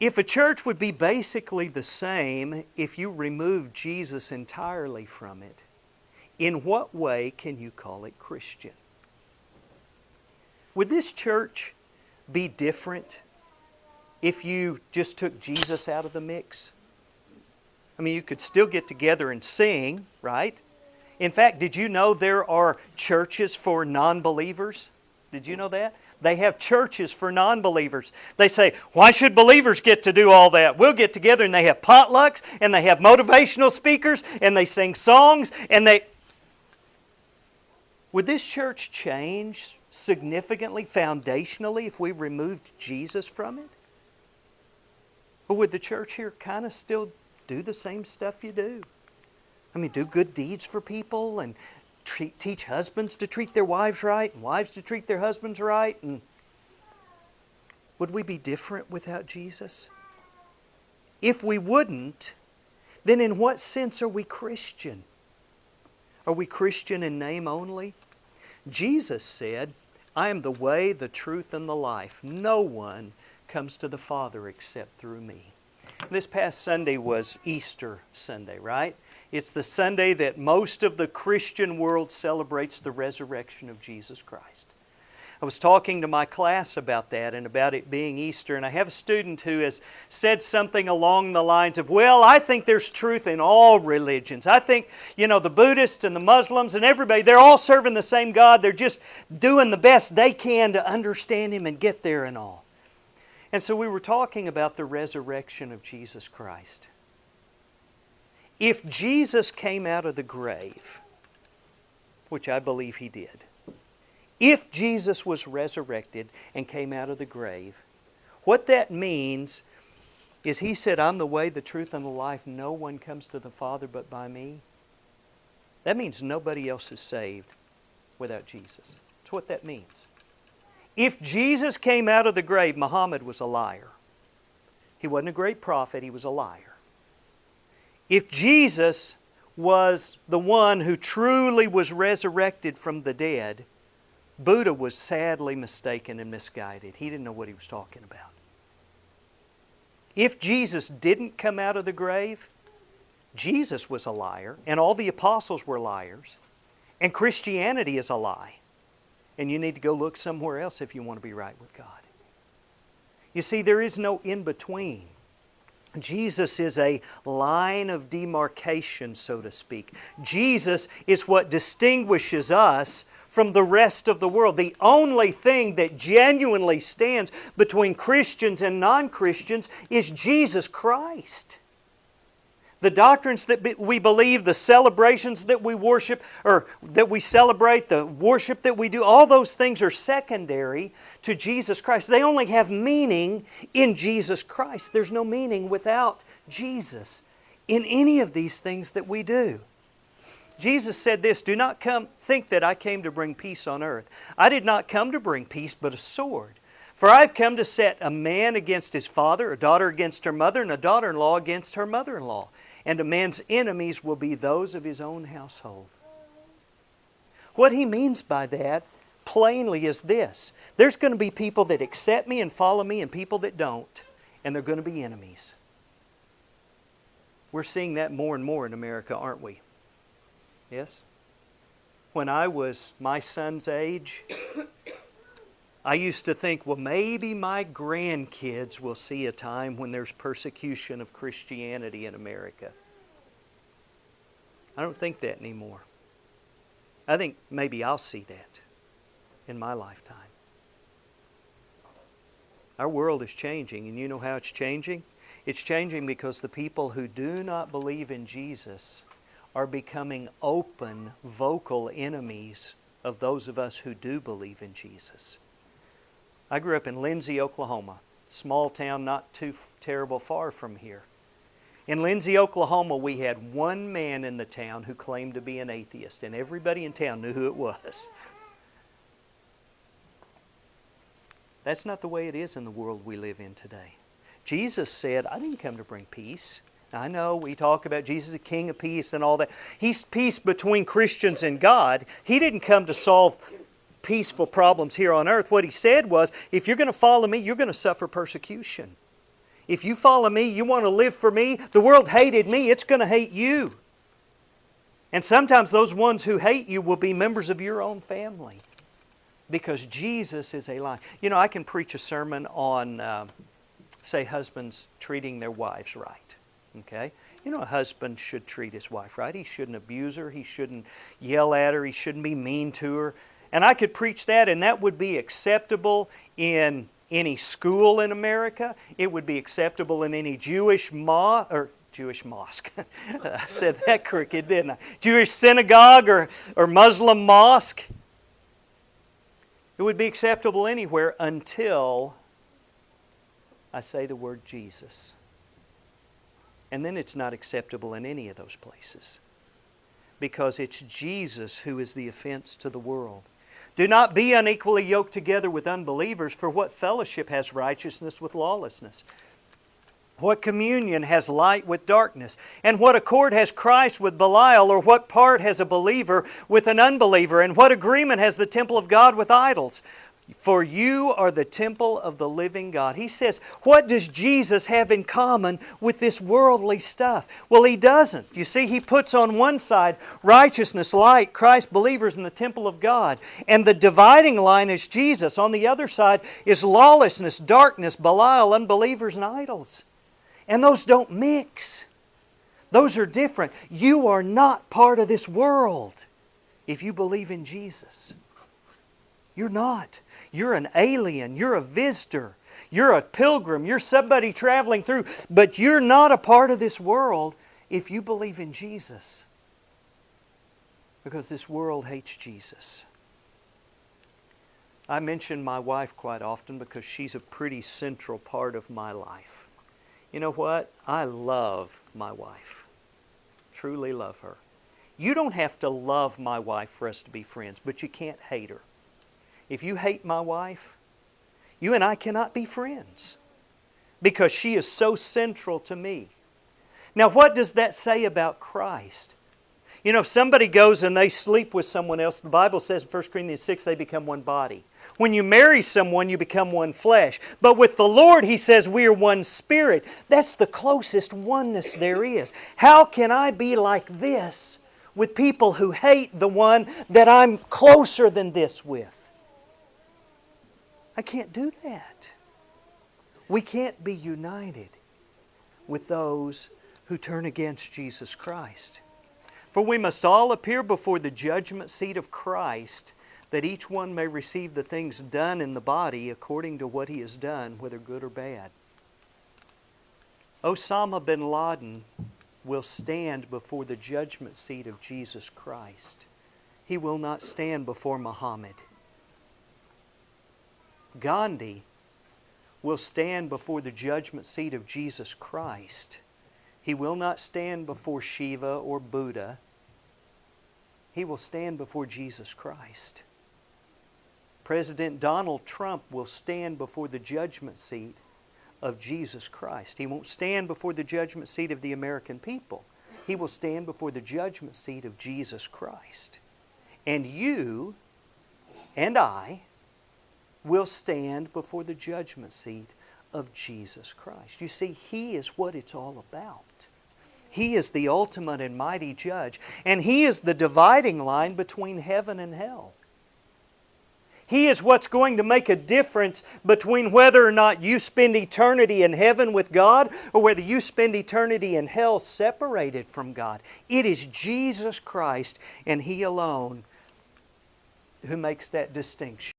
If a church would be basically the same if you removed Jesus entirely from it, in what way can you call it Christian? Would this church be different if you just took Jesus out of the mix? I mean, you could still get together and sing, right? In fact, did you know there are churches for non-believers? Did you know that? They have churches for non-believers. They say, why should believers get to do all that? We'll get together, and they have potlucks, and they have motivational speakers, and they sing songs, and they... Would this church change significantly, foundationally, if we removed Jesus from it? Or would the church here kind of still do the same stuff you do? I mean, do good deeds for people and teach husbands to treat their wives right and wives to treat their husbands right. And would we be different without Jesus? If we wouldn't, then in what sense are we Christian? Are we Christian in name only? Jesus said, I am the way, the truth, and the life. No one comes to the Father except through me. This past Sunday was Easter Sunday, right? It's the Sunday that most of the Christian world celebrates the resurrection of Jesus Christ. I was talking to my class about that and about it being Easter, and I have a student who has said something along the lines of, well, I think there's truth in all religions. I think, the Buddhists and the Muslims and everybody, they're all serving the same God. They're just doing the best they can to understand Him and get there and all. And so we were talking about the resurrection of Jesus Christ. If Jesus came out of the grave, which I believe He did, if Jesus was resurrected and came out of the grave, what that means is He said, I'm the way, the truth, and the life. No one comes to the Father but by me. That means nobody else is saved without Jesus. That's what that means. If Jesus came out of the grave, Muhammad was a liar. He wasn't a great prophet, he was a liar. If Jesus was the one who truly was resurrected from the dead, Buddha was sadly mistaken and misguided. He didn't know what he was talking about. If Jesus didn't come out of the grave, Jesus was a liar, and all the apostles were liars, and Christianity is a lie. And you need to go look somewhere else if you want to be right with God. You see, there is no in-between. Jesus is a line of demarcation, so to speak. Jesus is what distinguishes us from the rest of the world. The only thing that genuinely stands between Christians and non-Christians is Jesus Christ. The doctrines that we believe, the celebrations that we worship, or that we celebrate, the worship that we do, all those things are secondary to Jesus Christ. They only have meaning in Jesus Christ. There's no meaning without Jesus in any of these things that we do. Jesus said this, do not think that I came to bring peace on earth. I did not come to bring peace, but a sword. For I have come to set a man against his father, a daughter against her mother, and a daughter-in-law against her mother-in-law. And a man's enemies will be those of his own household. What he means by that plainly is this. There's going to be people that accept me and follow me and people that don't. And they're going to be enemies. We're seeing that more and more in America, aren't we? Yes? When I was my son's age, I used to think, well, maybe my grandkids will see a time when there's persecution of Christianity in America. I don't think that anymore. I think maybe I'll see that in my lifetime. Our world is changing, and you know how it's changing? It's changing because the people who do not believe in Jesus are becoming open, vocal enemies of those of us who do believe in Jesus. I grew up in Lindsay, Oklahoma, small town not too terrible far from here. In Lindsay, Oklahoma, we had one man in the town who claimed to be an atheist, and everybody in town knew who it was. That's not the way it is in the world we live in today. Jesus said, I didn't come to bring peace. I know we talk about Jesus, the King of Peace and all that. He's peace between Christians and God. He didn't come to solve peaceful problems here on earth. What He said was, if you're going to follow me, you're going to suffer persecution. If you follow me, you want to live for me, the world hated me, it's going to hate you. And sometimes those ones who hate you will be members of your own family. Because Jesus is a lion. You know, I can preach a sermon on, say, husbands treating their wives right. Okay? You know, a husband should treat his wife right. He shouldn't abuse her. He shouldn't yell at her. He shouldn't be mean to her. And I could preach that, and that would be acceptable in any school in America. It would be acceptable in any Jewish mosque. I said that crooked, didn't I? Jewish synagogue or Muslim mosque. It would be acceptable anywhere until I say the word Jesus. And then it's not acceptable in any of those places. Because it's Jesus who is the offense to the world. Do not be unequally yoked together with unbelievers, for what fellowship has righteousness with lawlessness? What communion has light with darkness? And what accord has Christ with Belial? Or what part has a believer with an unbeliever? And what agreement has the temple of God with idols? For you are the temple of the living God. He says, what does Jesus have in common with this worldly stuff? Well, He doesn't. You see, He puts on one side righteousness, light, Christ believers in the temple of God. And the dividing line is Jesus. On the other side is lawlessness, darkness, Belial, unbelievers, and idols. And those don't mix. Those are different. You are not part of this world if you believe in Jesus. You're not. You're an alien. You're a visitor. You're a pilgrim. You're somebody traveling through. But you're not a part of this world if you believe in Jesus. Because this world hates Jesus. I mention my wife quite often because she's a pretty central part of my life. You know what? I love my wife. Truly love her. You don't have to love my wife for us to be friends, but you can't hate her. If you hate my wife, you and I cannot be friends because she is so central to me. Now, what does that say about Christ? You know, if somebody goes and they sleep with someone else, the Bible says in 1 Corinthians 6, they become one body. When you marry someone, you become one flesh. But with the Lord, He says we are one spirit. That's the closest oneness there is. How can I be like this with people who hate the one that I'm closer than this with? I can't do that. We can't be united with those who turn against Jesus Christ. For we must all appear before the judgment seat of Christ, that each one may receive the things done in the body according to what he has done, whether good or bad. Osama bin Laden will stand before the judgment seat of Jesus Christ. He will not stand before Muhammad. Gandhi will stand before the judgment seat of Jesus Christ. He will not stand before Shiva or Buddha. He will stand before Jesus Christ. President Donald Trump will stand before the judgment seat of Jesus Christ. He won't stand before the judgment seat of the American people. He will stand before the judgment seat of Jesus Christ. And you and I will stand before the judgment seat of Jesus Christ. You see, He is what it's all about. He is the ultimate and mighty judge, and He is the dividing line between heaven and hell. He is what's going to make a difference between whether or not you spend eternity in heaven with God or whether you spend eternity in hell separated from God. It is Jesus Christ and He alone who makes that distinction.